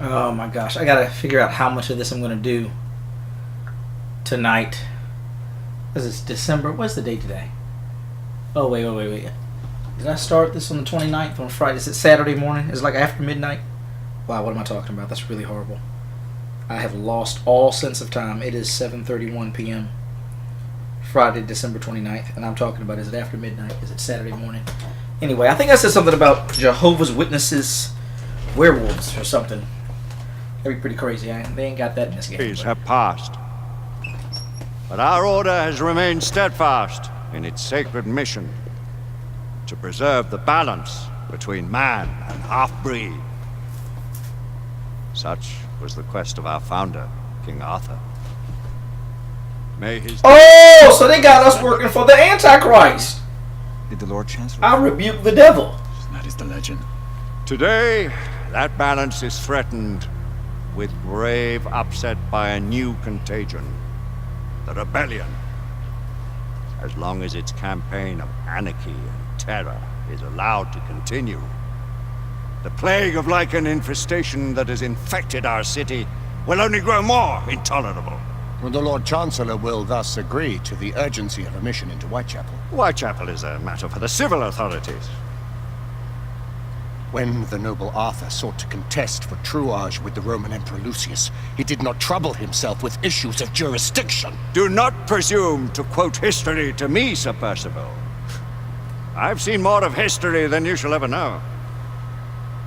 Oh my gosh, I gotta figure out how much of this I'm gonna do tonight. Because it's December. What's the date today? Oh, wait. Did I start this on the 29th on Friday? Is it Saturday morning? Is it like after midnight? Wow, what am I talking about? That's really horrible. I have lost all sense of time. It is 7:31 p.m. Friday, December 29th. And I'm talking about, is it after midnight? Is it Saturday morning? Anyway, I think I said something about Jehovah's Witnesses werewolves or something. That'd be pretty crazy. They ain't got that in this game. Days have passed, but our order has remained steadfast in its sacred mission to preserve the balance between man and half-breed. Such was the quest of our founder, King Arthur. May his... Oh, so they got us working for the Antichrist. Did the Lord Chancellor? I rebuke the devil. That is the legend. Today, that balance is threatened with grave upset by a new contagion, the rebellion. As long as its campaign of anarchy and terror is allowed to continue, the plague of lichen infestation that has infected our city will only grow more intolerable. Well, the Lord Chancellor will thus agree to the urgency of a mission into Whitechapel. Whitechapel is a matter for the civil authorities. When the noble Arthur sought to contest for truage with the Roman Emperor Lucius, he did not trouble himself with issues of jurisdiction. Do not presume to quote history to me, Sir Percival. I've seen more of history than you shall ever know.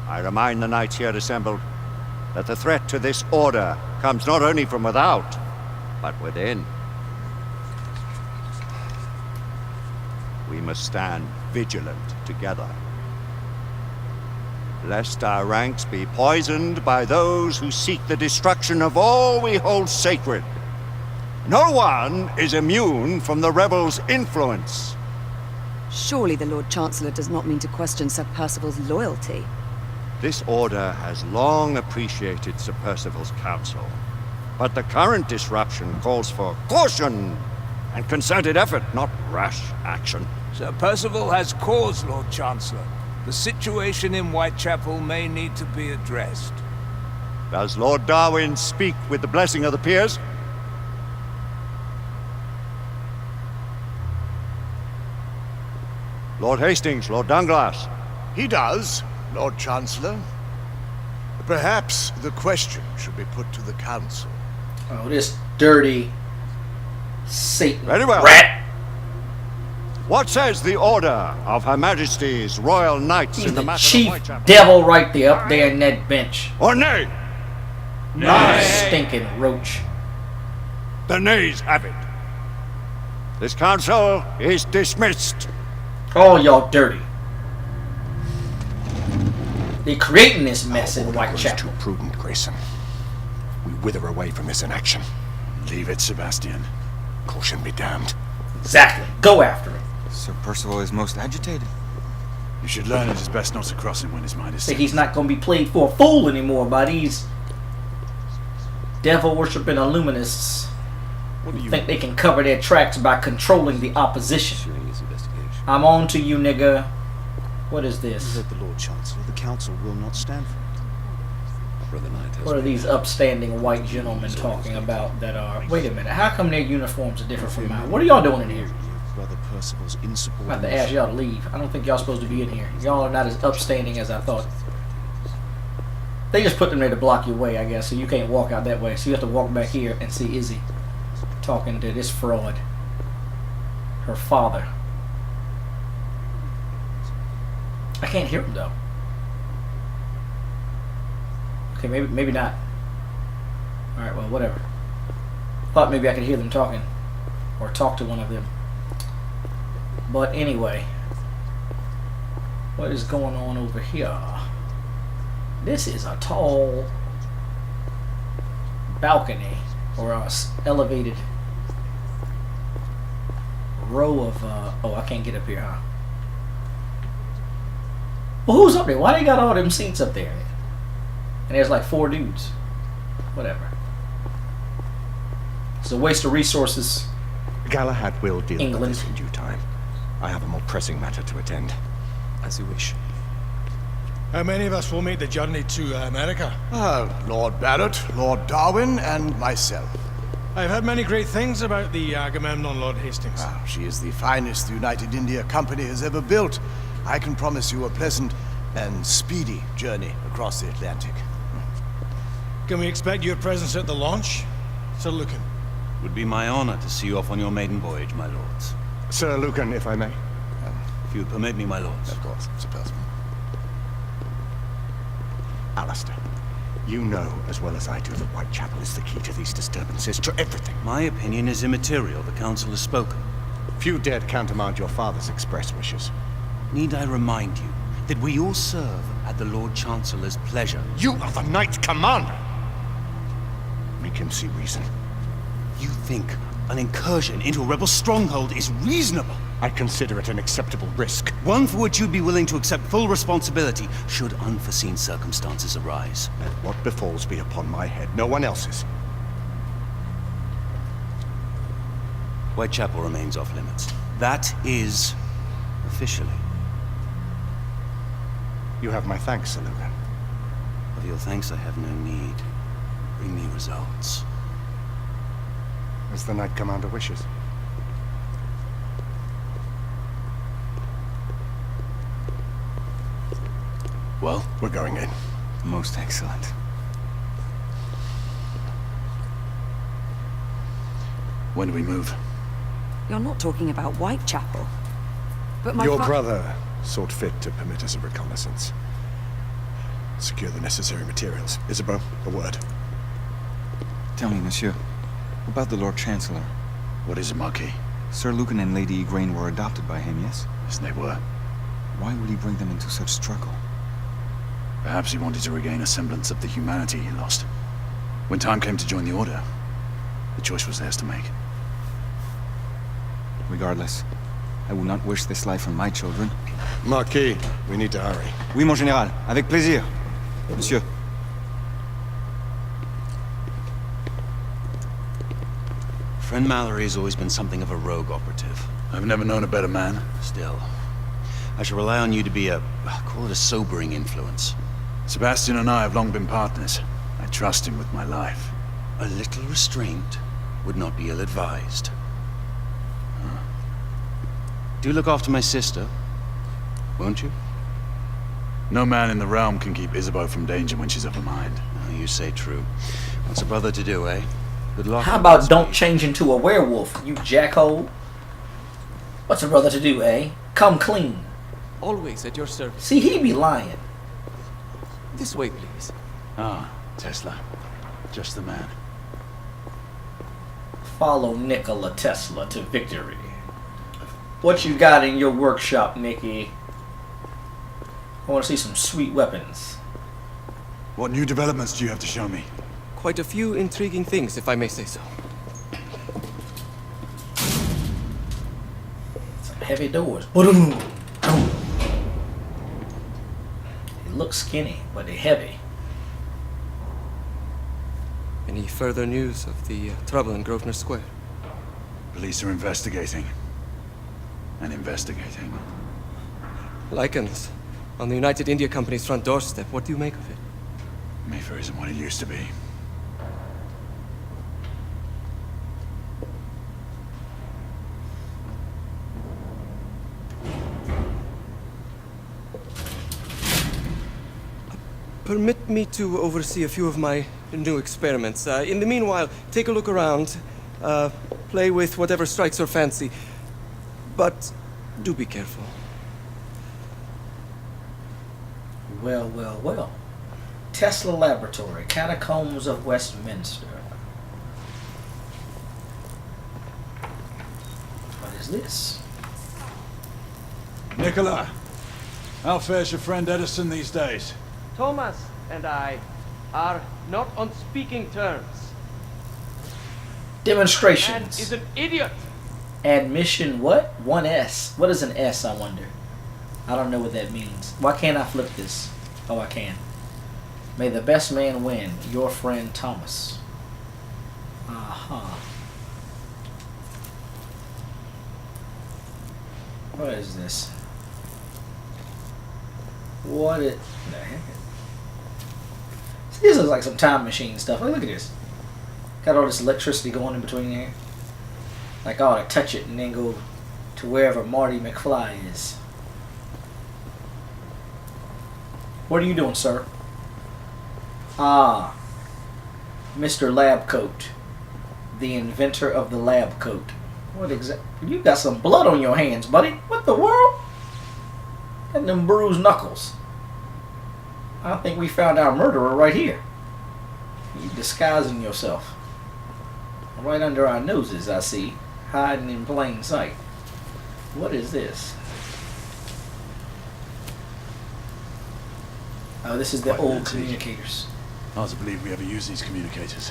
I remind the knights here assembled that the threat to this order comes not only from without, but within. We must stand vigilant together, lest our ranks be poisoned by those who seek the destruction of all we hold sacred. No one is immune from the rebels' influence. Surely the Lord Chancellor does not mean to question Sir Percival's loyalty. This order has long appreciated Sir Percival's counsel, but the current disruption calls for caution and concerted effort, not rash action. Sir Percival has cause, Lord Chancellor. The situation in Whitechapel may need to be addressed. Does Lord Darwin speak with the blessing of the peers? Lord Hastings, Lord Dunglass. He does, Lord Chancellor. Perhaps the question should be put to the Council. Oh, this dirty Satan Very well. rat. What says the order of Her Majesty's Royal Knights He's in the the matter chief of Whitechapel? devil right there, up there in that bench. Or nay? Stinking roach. The nays have it. This council is dismissed. All y'all dirty. They creating this mess in Our order grows Whitechapel. too prudent, Grayson. We wither away from this inaction. Leave it, Sebastian. Caution be damned. Exactly. Go after him. Sir Percival is most agitated. You should learn it is best not to cross him when his mind is Say set. he's not going to be played for a fool anymore by these devil-worshipping illuminists who think they can cover their tracks by controlling the opposition. I'm on to you, nigga. What is this? The Lord Chancellor, the Council will not stand for it. Brother Knight has... What are these upstanding white gentlemen talking about that are... Wait a minute, how come their uniforms are different from mine? What are y'all doing in here? Brother Percival's I'm insubordination. about to ask y'all to leave. I don't think y'all supposed to be in here. Y'all are not as upstanding as I thought. They just put them there to block your way, I guess, so you can't walk out that way. So you have to walk back here and see Izzy talking to this fraud. Her father. I can't hear him, though. Okay, maybe not. Alright, well, whatever. Thought maybe I could hear them talking. Or talk to one of them. But anyway. What is going on over here? This is a tall balcony. Or a elevated row of... oh, I can't get up here, huh? Well, who's up there? Why they got all them seats up there? And there's like 4 dudes. Whatever. It's a waste of resources. Galahad will deal with England. this in due time. I have a more pressing matter to attend. As you wish. How many of us will make the journey to America? Lord Barrett, Lord Darwin, and myself. I've heard many great things about the Agamemnon, Lord Hastings. She is the finest the United India Company has ever built. I can promise you a pleasant and speedy journey across the Atlantic. Can we expect your presence at the launch, Sir Lucan? Would be my honor to see you off on your maiden voyage, my lords. Sir Lucan, if I may. If you would permit me, my lords. Of course, Sir Percival. Alistair, you know as well as I do that Whitechapel is the key to these disturbances, to everything. My opinion is immaterial. The council has spoken. Few dared countermand your father's express wishes. Need I remind you that we all serve at the Lord Chancellor's pleasure? You are the Knight Commander! Make him see reason. You think an incursion into a rebel stronghold is reasonable? I consider it an acceptable risk. One for which you'd be willing to accept full responsibility should unforeseen circumstances arise. Let what befalls be upon my head, no one else's. Whitechapel remains off limits. That is officially. You have my thanks, Sir Lucan. Of your thanks I have no need. Bring me results. As the Knight Commander wishes. Well, We're going in. most excellent. When do we move? You're not talking about Whitechapel. But my Your brother sought fit to permit us a reconnaissance. Secure the necessary materials. Isabeau, a word. Tell me, monsieur, about the Lord Chancellor. What is it, Marquis? Sir Lucan and Lady Igraine were adopted by him, yes? Yes, they were. Why would he bring them into such struggle? Perhaps he wanted to regain a semblance of the humanity he lost. When time came to join the Order, the choice was theirs to make. Regardless, I will not wish this life on my children. Marquis, we need to hurry. Oui, mon général. Avec plaisir. Monsieur. Friend Mallory has always been something of a rogue operative. I've never known a better man. Still, I shall rely on you to be call it a sobering influence. Sebastian and I have long been partners. I trust him with my life. A little restraint would not be ill-advised. Do look after my sister, won't you? No man in the realm can keep Isabeau from danger when she's of a mind. Oh, you say true. What's a brother to do, eh? Good luck. How about don't change into a werewolf, you jackhole? What's a brother to do, eh? Come clean. Always at your service. See, he be lying. This way, please. Ah, Tesla. Just the man. Follow Nikola Tesla to victory. What you got in your workshop, Nicky? I want to see some sweet weapons. What new developments do you have to show me? Quite a few intriguing things, if I may say so. Some heavy doors. They look skinny, but they're heavy. Any further news of the trouble in Grosvenor Square? Police are investigating. And investigating. Lichens on the United India Company's front doorstep. What do you make of it? Mayfair isn't what it used to be. Permit me to oversee a few of my new experiments. In the meanwhile, take a look around. Play with whatever strikes your fancy. But do be careful. Well, well, well. Tesla Laboratory, Catacombs of Westminster. What is this? Nicola, how fares your friend Edison these days? Thomas and I are not on speaking terms. Demonstrations. Is an idiot. Admission what? 1S. What is an S, I wonder? I don't know what that means. Why can't I flip this? Oh, I can. May the best man win. Your friend Thomas. Uh-huh. What is this? What it? The heck? This looks like some time machine stuff. Look at this. Got all this electricity going in between there. Like I ought to touch it and then go to wherever Marty McFly is. What are you doing, sir? Ah, Mr. Lab Coat, the inventor of the lab coat. What exactly? You got some blood on your hands, buddy. What the world? Got them bruised knuckles. I think we found our murderer right here. You disguising yourself. Right under our noses, I see. Hiding in plain sight. What is this? Oh, this is the old communicators. Hard to believe we ever use these communicators.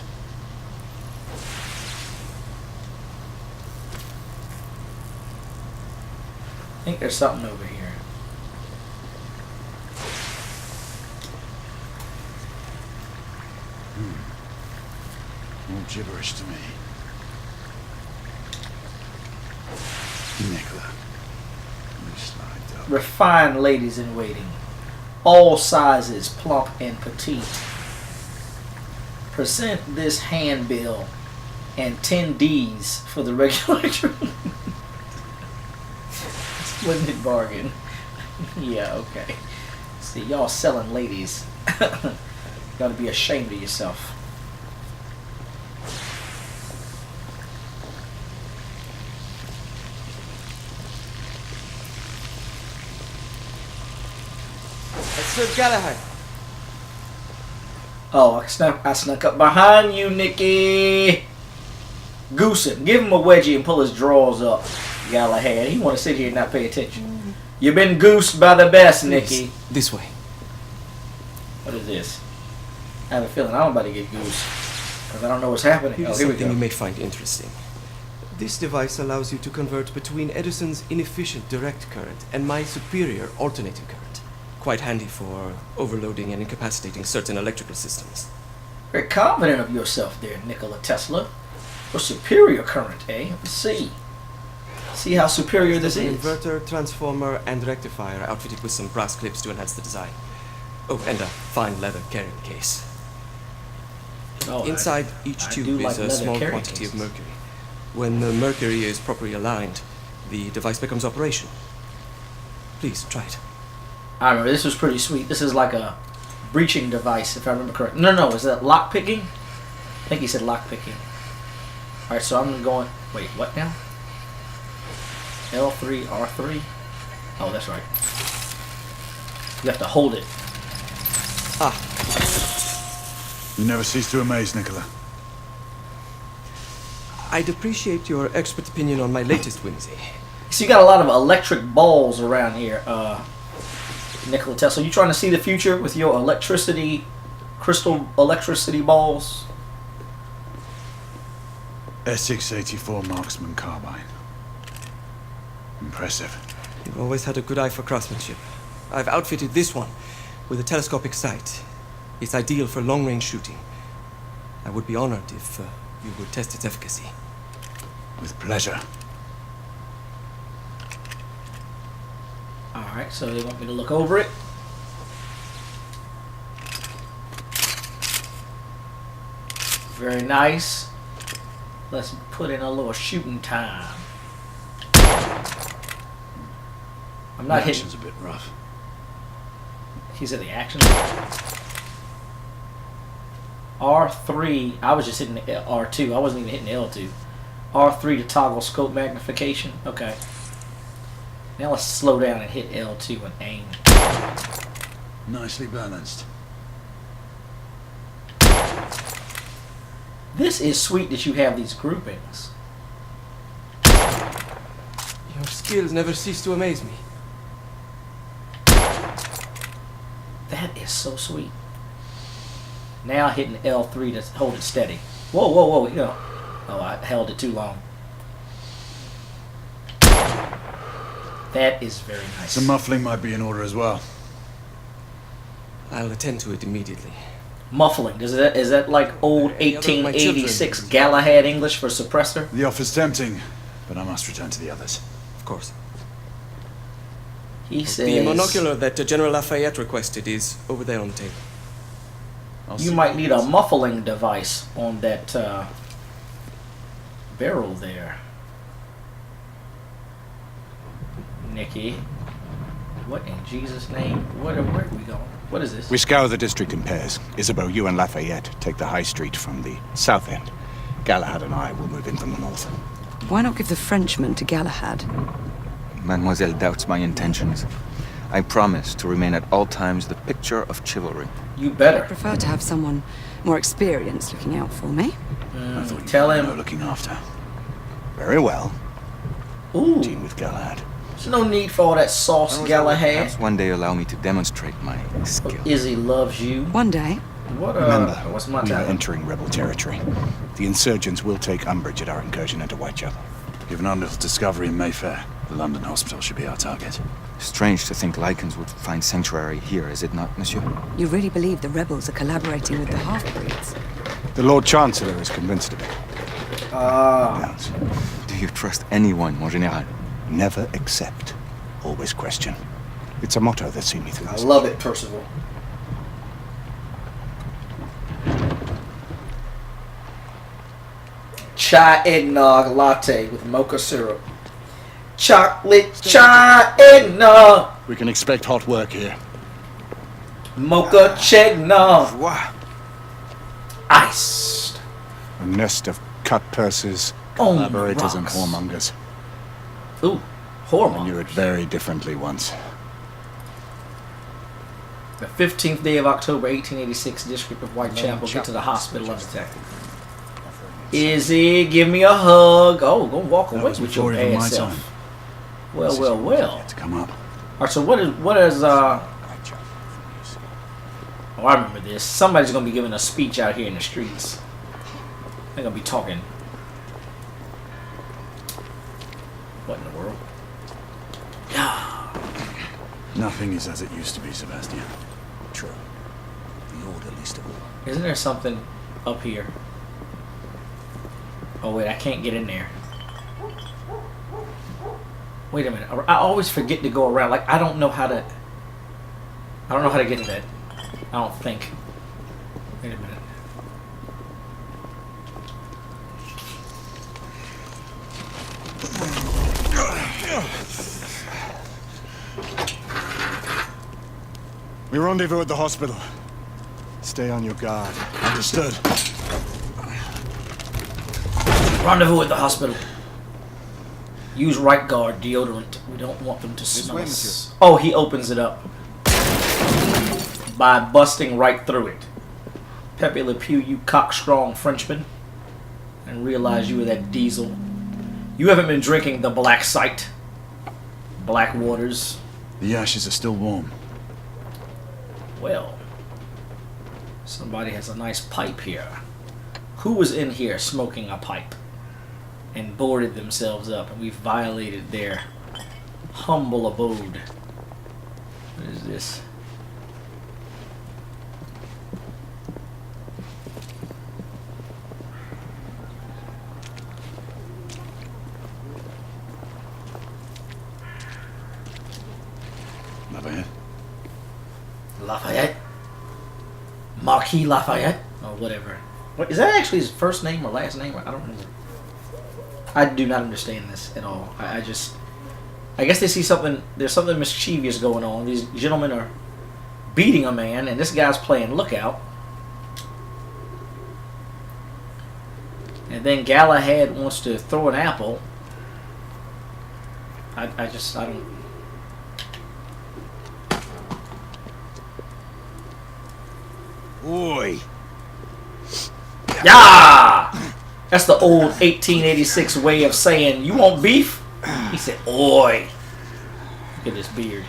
I think there's something over here. All gibberish to me. Nicola. You slide up. Refined ladies in waiting. All sizes, plump and petite. Present this handbill and 10 D's for the regular. Splendid bargain. Yeah, okay. See, y'all selling ladies. Gotta be ashamed of yourself. Sir Galahad. Oh, I snuck up behind you, Nicky. Goose him. Give him a wedgie and pull his drawers up, Galahad. He want to sit here and not pay attention. You've been goosed by the best, Nicky. This way. What is this? I have a feeling I'm about to get goosed. Because I don't know what's happening. Here's Oh, here we something go. you may find interesting. This device allows you to convert between Edison's inefficient direct current and my superior alternating current. Quite handy for overloading and incapacitating certain electrical systems. Very confident of yourself there, Nikola Tesla. For superior current, eh? Let's see. See how superior this An is. inverter, transformer, and rectifier outfitted with some brass clips to enhance the design. Oh, and a fine leather carrying case. Oh, Inside each I tube do is like a leather small carrying quantity of cases. mercury. When the mercury is properly aligned, the device becomes operational. Please, try it. I remember this was pretty sweet. This is like a breaching device, if I remember correctly. No, is that lock picking? I think he said lock picking. Alright, so I'm going. Wait, what now? L3, R3? Oh, that's right. You have to hold it. Ah, You never cease to amaze, Nicola. I'd appreciate your expert opinion on my latest whimsy. So you got a lot of electric balls around here, Nikola Tesla. You trying to see the future with your electricity, crystal electricity balls? S684 marksman carbine. Impressive. You've always had a good eye for craftsmanship. I've outfitted this one with a telescopic sight. It's ideal for long-range shooting. I would be honored if you would test its efficacy. With pleasure. Alright, so they want me to look over it. Very nice. Let's put in a little shooting time. I'm not The hitting. action's a bit rough. He said the action. R3. I was just hitting the R2. I wasn't even hitting the L2. R3 to toggle scope magnification. Okay. Now let's slow down and hit L2 and aim. Nicely balanced. This is sweet that you have these groupings. Your skills never cease to amaze me. That is so sweet. Now hitting L3 to hold it steady. Whoa, you know. Oh, I held it too long. That is very nice. Some muffling might be in order as well. I'll attend to it immediately. Muffling. Is that like old Any other of my 1886 children? Galahad English for suppressor? The offer's tempting, but I must return to the others. Of course. He says The monocular that General Lafayette requested is over there on the table. you might need a muffling device on that barrel there. Nikki. What in Jesus' name? Where are we going? What is this? We scour the district in pairs. Isabeau, you and Lafayette take the high street from the south end. Galahad and I will move in from the north. Why not give the Frenchman to Galahad? Mademoiselle doubts my intentions. I promise to remain at all times the picture of chivalry. You better. I prefer to have someone more experienced looking out for me. I thought tell you him. were looking after. Very well. Ooh. Team with Galahad. There's no need for all that sauce, Galahad. Perhaps one day allow me to demonstrate my skill. Izzy loves you. One day. What, Remember, what's my we are time? entering rebel territory. The insurgents will take umbrage at our incursion into Whitechapel. Given our little discovery in Mayfair, the London hospital should be our target. Strange to think Lycans would find sanctuary here, is it not, monsieur? You really believe the rebels are collaborating with the half-breeds? The Lord Chancellor is convinced of it. Yes. Do you trust anyone, mon général? Never accept. Always question. It's a motto that's seen me through I this. love it, Percival. Chai eggnog latte with mocha syrup. Chocolate chai eggnog. We can expect hot work here. Mocha cheggnog. Iced. A nest of cut purses, On collaborators, and rocks. whoremongers. Ooh, I hormone. knew it very differently once. The 15th day of October, 1886, District of Whitechapel. Get to the hospital under attack. Izzy, give me a hug. Oh, go walk away with your even my ass time. self. Well, well, well. To come up. Alright, so what is oh, I remember this. Somebody's gonna be giving a speech out here in the streets. They're gonna be talking. What in the world? Nothing is as it used to be, Sebastian. True. The order least of all. Isn't there something up here? Oh wait, I can't get in there. Wait a minute. I always forget to go around. Like I don't know how to get to that. I don't think. Wait a minute. We rendezvous at the hospital. Stay on your guard. Understood. Rendezvous at the hospital. Use right guard deodorant. We don't want them to smell way, us. Oh, he opens it up by busting right through it. Pepe Le Pew, you cockstrong Frenchman, and realize you were that diesel. You haven't been drinking the black sight, black waters. The ashes are still warm. Well, somebody has a nice pipe here. Who was in here smoking a pipe and boarded themselves up, and we've violated their humble abode? What is this? Lafayette? Lafayette? Marquis Lafayette? Or whatever. What, is that actually his first name or last name? I don't remember. I do not understand this at all. I guess they see something, there's something mischievous going on. These gentlemen are beating a man, and this guy's playing lookout. And then Galahad wants to throw an apple. I don't... Oi! Yeah! That's the old 1886 way of saying, you want beef? He said, oi. Look at this beard.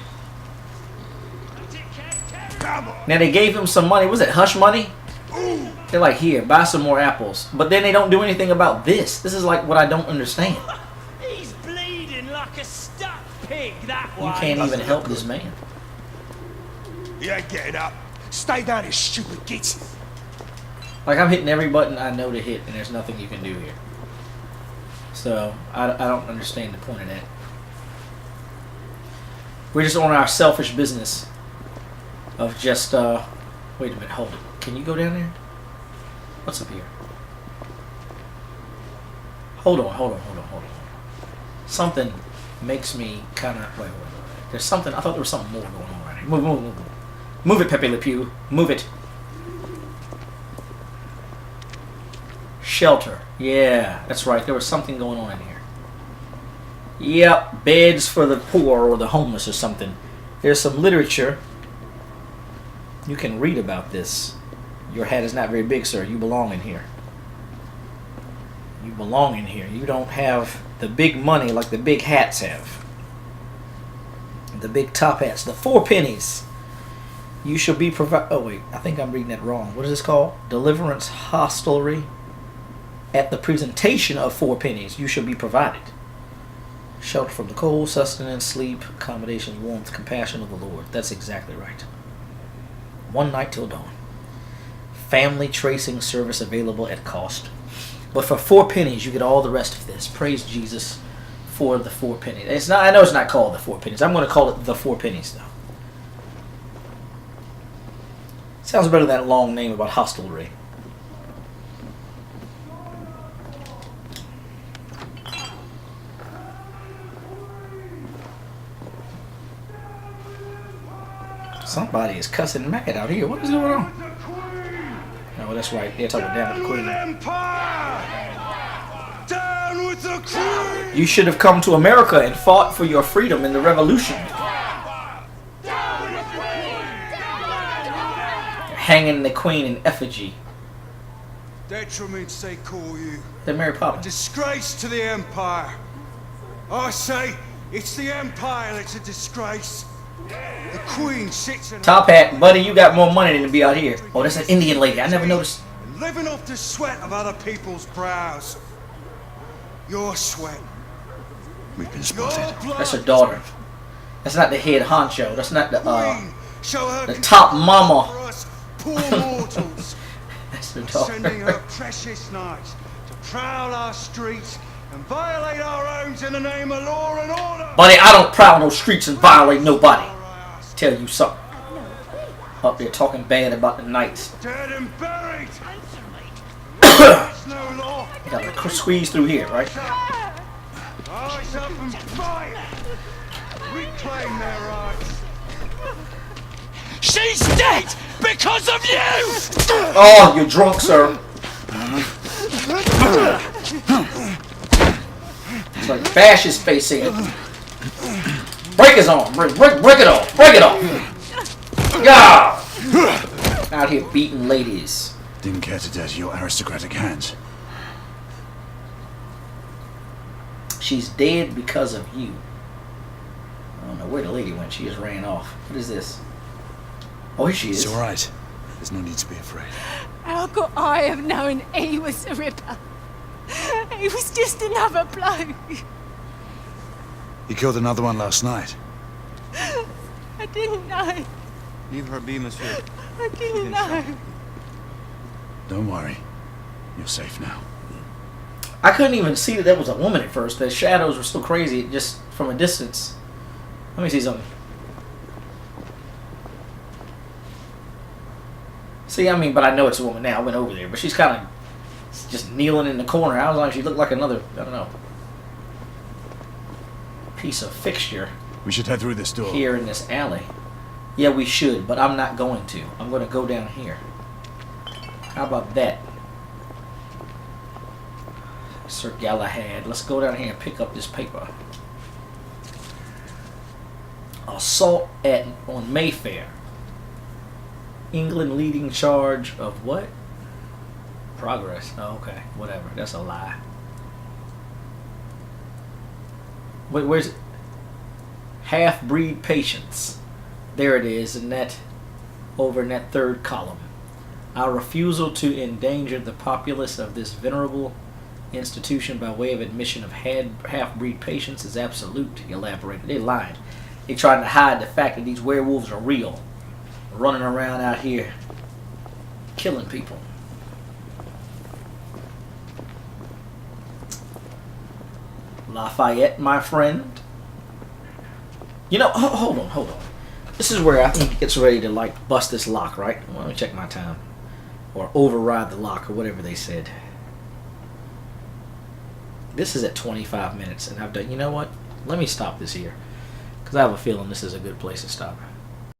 Now they gave him some money. Was it hush money? They're like, here, buy some more apples. But then they don't do anything about this. This is like what I don't understand. He's bleeding like a stuck pig, that You one. can't even help this man. You ain't getting up. Stay down, you stupid git. Like, I'm hitting every button I know to hit, and there's nothing you can do here. So, I don't understand the point of that. We're just on our selfish business of just, wait a minute, hold it. Can you go down there? What's up here? Hold on. Something makes me kind of, wait. There's something, I thought there was something more going on right here. Move. Move it, Pepe Le Pew. Move it. Shelter. Yeah, that's right. There was something going on in here. Yep, beds for the poor or the homeless or something. There's some literature. You can read about this. Your hat is not very big, sir. You belong in here. You belong in here. You don't have the big money like the big hats have. The big top hats. The 4 pennies. You shall be provided. Oh, wait. I think I'm reading that wrong. What is this called? Deliverance hostelry. At the presentation of 4 pennies, you shall be provided. Shelter from the cold, sustenance, sleep, accommodations, warmth, compassion of the Lord. That's exactly right. 1 night till dawn. Family tracing service available at cost. But for 4 pennies, you get all the rest of this. Praise Jesus for the 4 pennies. It's not. I know it's not called the 4 pennies. I'm going to call it the 4 pennies, though. Sounds better than that long name about hostelry. Somebody is cussing mad out here. What is going on? No, that's right. They're talking down with the Queen. Down with the Queen! You should have come to America and fought for your freedom in the revolution. Hanging the Queen in effigy. Detriments they call you. They're Mary Poppins. Disgrace to the Empire. I say, it's the Empire that's a disgrace. The Queen sits in Top hat, buddy, you got more money than to be out here. Oh, that's an Indian lady. I never noticed. Living off the sweat of other people's brows. Your sweat. We've been spotted. That's her daughter. That's not the head honcho. That's not the top mama. Poor mortals. That's her daughter. Sending her precious knights to prowl our streets and violate our homes in the name of law and order. Buddy, I don't prowl no streets and violate nobody. Tell you something. Up there talking bad about the knights. Dead and buried. There's no law. You gotta squeeze through here, right? Rise up and fight. Reclaim their rights. She's dead because of you! Oh, you're drunk, sir. It's like bash his face in. Break his arm. Break it off. Break it off. Yeah. Out here beating ladies. Didn't care to dirty your aristocratic hands. She's dead because of you. I don't know where the lady went. She just ran off. What is this? Oh, here she is. It's all right. There's no need to be afraid. How could I have known he was a ripper? He was just another bloke. He killed another one last night. I didn't know. Leave her be, monsieur. I didn't know. Don't worry. You're safe now. I couldn't even see that was a woman at first. The shadows were so crazy, just from a distance. Let me see something. See, I mean, but I know it's a woman now. I went over there, but she's kind of just kneeling in the corner. I was like, she looked like another, I don't know, piece of fixture. We should head through this door. Here in this alley. Yeah, we should, but I'm not going to. I'm going to go down here. How about that? Sir Galahad. Let's go down here and pick up this paper. Assault on Mayfair. England leading charge of what? Progress. Oh, okay. Whatever. That's a lie. Wait, where's it? Half-breed patience. There it is, in that, over in that third column. Our refusal to endanger the populace of this venerable institution by way of admission of half-breed patients is absolute, he elaborated. They lied. They tried to hide the fact that these werewolves are real. Running around out here, killing people. Lafayette, my friend. You know, hold on. This is where I think it gets ready to, like, bust this lock, right? Well, let me check my time. Or override the lock, or whatever they said. This is at 25 minutes, and I've done, you know what? Let me stop this here. Because I have a feeling this is a good place to stop.